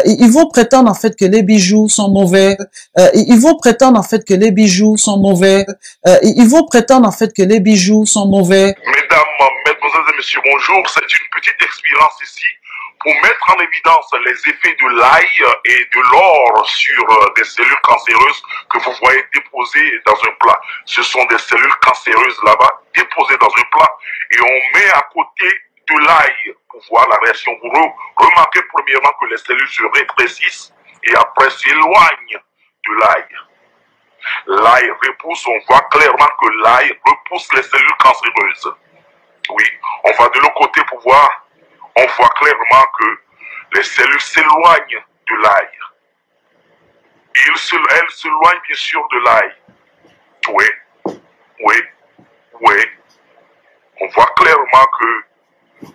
Ils vont prétendre en fait que les bijoux sont mauvais. Ils vont prétendre en fait que les bijoux sont mauvais. Ils vont prétendre en fait que les bijoux sont mauvais. Mesdames, mesdemoiselles et messieurs, bonjour. C'est une petite expérience ici pour mettre en évidence les effets de l'ail et de l'or sur des cellules cancéreuses que vous voyez déposées dans un plat. Ce sont des cellules cancéreuses là-bas déposées dans un plat et on met à côté de l'ail pour voir la réaction. Vous remarquez premièrement que les cellules se rétrécissent et après s'éloignent de l'ail. L'ail repousse, on voit clairement que l'ail repousse les cellules cancéreuses. Oui, on va de l'autre côté pour voir, on voit clairement que les cellules s'éloignent de l'ail. Elles s'éloignent bien sûr de l'ail. Oui, oui, oui. On voit clairement que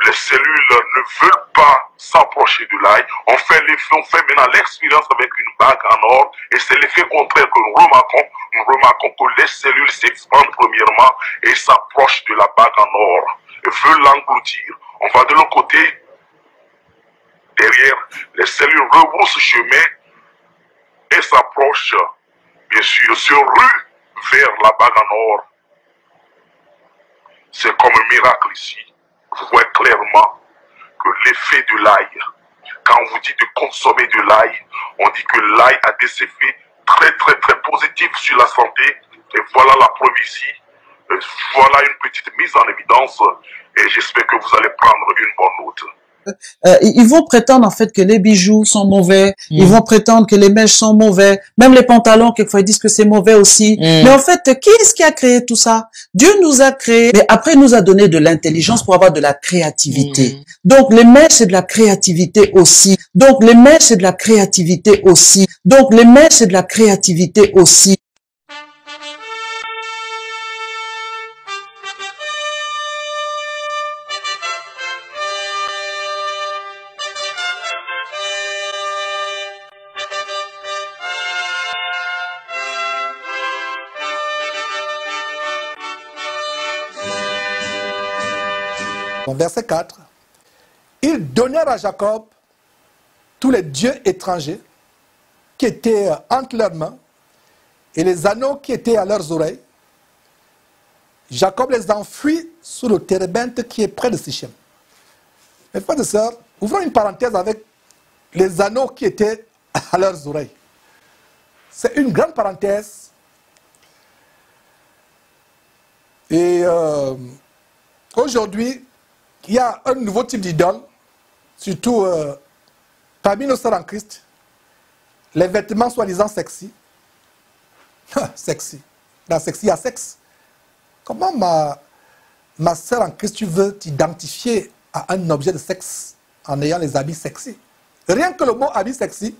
les cellules ne veulent pas s'approcher de l'ail. On fait maintenant l'expérience avec une bague en or et c'est l'effet contraire que nous remarquons. Nous remarquons que les cellules s'expandent premièrement et s'approchent de la bague en or et veulent l'engloutir. On va de l'autre côté, derrière, les cellules rebroussent chemin et s'approchent, bien sûr, se ruent vers la bague en or. C'est comme un miracle ici. Vous voyez clairement que l'effet de l'ail, quand on vous dit de consommer de l'ail, on dit que l'ail a des effets très positifs sur la santé. Et voilà la preuve ici. Voilà une petite mise en évidence et j'espère que vous allez prendre une bonne note. Ils vont prétendre en fait que les bijoux sont mauvais, ils vont prétendre que les mèches sont mauvais, même les pantalons quelquefois ils disent que c'est mauvais aussi. Mais en fait, qui est-ce qui a créé tout ça? Dieu nous a créé, mais après il nous a donné de l'intelligence pour avoir de la créativité. Donc les mèches c'est de la créativité aussi. Donc les mèches c'est de la créativité aussi. Donc les mèches c'est de la créativité aussi. Verset 4. Ils donnèrent à Jacob tous les dieux étrangers qui étaient entre leurs mains et les anneaux qui étaient à leurs oreilles. Jacob les enfuit sous le térébinthe qui est près de Sichem. Mes frères et sœurs, ouvrons une parenthèse avec les anneaux qui étaient à leurs oreilles. C'est une grande parenthèse. Et aujourd'hui, il y a un nouveau type d'idole, surtout parmi nos sœurs en Christ, les vêtements soi-disant sexy. Sexy. Dans sexy, il y a sexe. Comment ma sœur en Christ, tu veux t'identifier à un objet de sexe en ayant les habits sexy? Rien que le mot habit sexy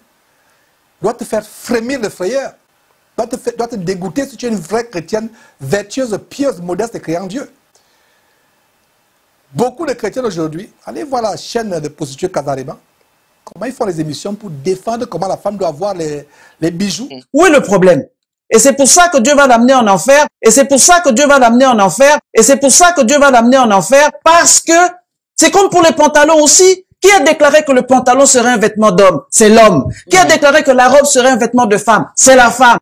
doit te faire frémir de frayeur, doit te dégoûter si tu es une vraie chrétienne, vertueuse, pieuse, modeste et croyant en Dieu. Beaucoup de chrétiens aujourd'hui, allez voir la chaîne de prostituées Casarema, comment ils font les émissions pour défendre comment la femme doit avoir les bijoux. Où est le problème? Et c'est pour ça que Dieu va l'amener en enfer. Et c'est pour ça que Dieu va l'amener en enfer. Et c'est pour ça que Dieu va l'amener en enfer. Parce que c'est comme pour les pantalons aussi. Qui a déclaré que le pantalon serait un vêtement d'homme? C'est l'homme. Qui a déclaré que la robe serait un vêtement de femme? C'est la femme.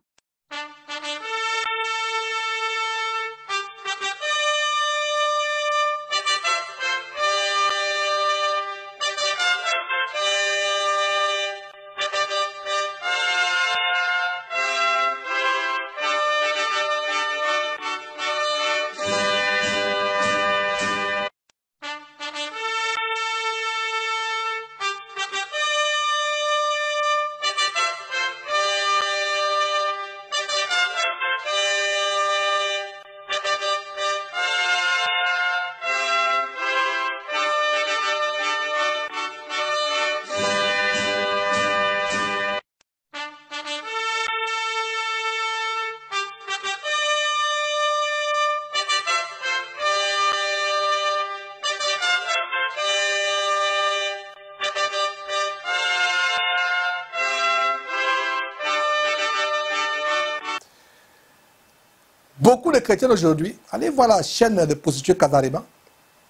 Beaucoup de chrétiens aujourd'hui, allez voir la chaîne de prostituées Casarema,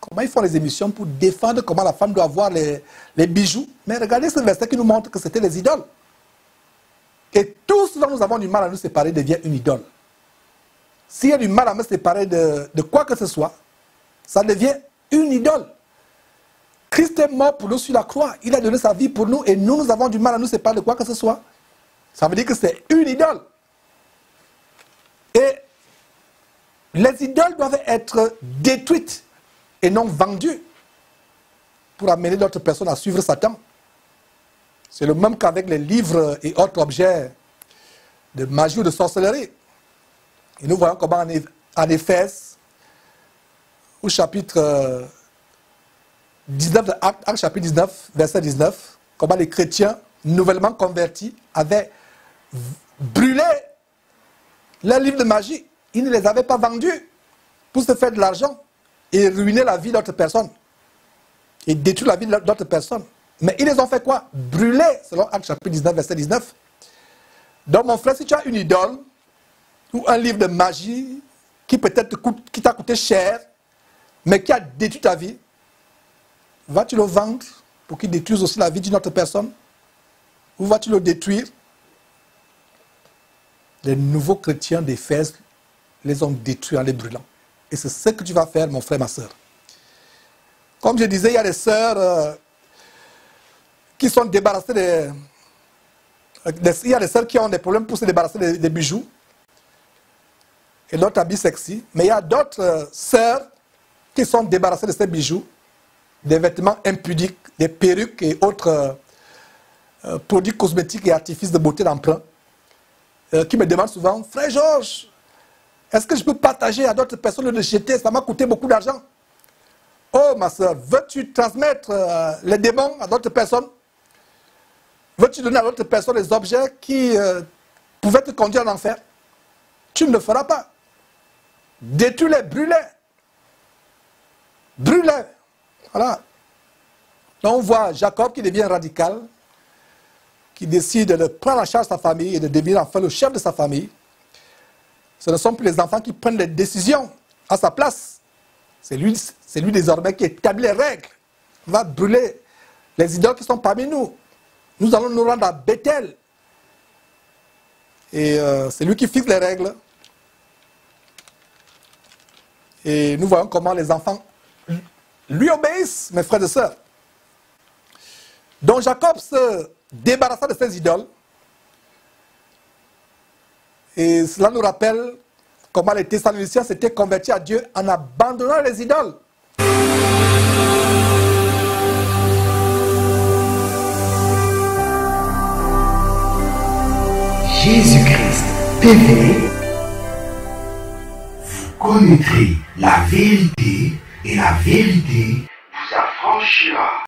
comment comment ils font les émissions pour défendre comment la femme doit avoir les bijoux. Mais regardez ce verset qui nous montre que c'était les idoles. Et tout ce dont nous avons du mal à nous séparer devient une idole. S'il y a du mal à me séparer de quoi que ce soit, ça devient une idole. Christ est mort pour nous sur la croix. Il a donné sa vie pour nous et nous avons du mal à nous séparer de quoi que ce soit. Ça veut dire que c'est une idole. Et les idoles doivent être détruites et non vendues pour amener d'autres personnes à suivre Satan. C'est le même qu'avec les livres et autres objets de magie ou de sorcellerie. Et nous voyons comment en Éphèse, au chapitre 19 de Actes, chapitre 19, verset 19, comment les chrétiens nouvellement convertis avaient brûlé leurs livres de magie. Ils ne les avaient pas vendus pour se faire de l'argent et ruiner la vie d'autres personnes. Et détruire la vie d'autres personnes. Mais ils les ont fait quoi? Brûler, selon Actes chapitre 19, verset 19. Donc mon frère, si tu as une idole ou un livre de magie qui peut-être qui t'a coûté cher, mais qui a détruit ta vie, vas-tu le vendre pour qu'il détruise aussi la vie d'une autre personne? Ou vas-tu le détruire? Les nouveaux chrétiens d'Éphèse les ont détruits en les brûlant. Et c'est ce que tu vas faire, mon frère, ma soeur. Comme je disais, il y a des sœurs qui sont débarrassées il y a des sœurs qui ont des problèmes pour se débarrasser des bijoux et d'autres habits sexy. Mais il y a d'autres sœurs qui sont débarrassées de ces bijoux, des vêtements impudiques, des perruques et autres produits cosmétiques et artifices de beauté d'emprunt, qui me demandent souvent, frère Georges, est-ce que je peux partager à d'autres personnes de le jeter? Ça m'a coûté beaucoup d'argent. Oh ma soeur, veux-tu transmettre les démons à d'autres personnes? Veux-tu donner à d'autres personnes des objets qui pouvaient te conduire en enfer? Tu ne le feras pas. Détruis-les, brûle-les. Brûle-les. Voilà. Donc on voit Jacob qui devient radical, qui décide de prendre en charge sa famille et de devenir enfin le chef de sa famille. Ce ne sont plus les enfants qui prennent les décisions à sa place. C'est lui désormais qui établit les règles. On va brûler les idoles qui sont parmi nous. Nous allons nous rendre à Bethel. Et c'est lui qui fixe les règles. Et nous voyons comment les enfants lui obéissent, mes frères et sœurs. Donc Jacob se débarrassa de ses idoles. Et cela nous rappelle comment les Thessaloniciens s'étaient convertis à Dieu en abandonnant les idoles. Jésus-Christ TV, vous connaîtrez la vérité et la vérité vous affranchira.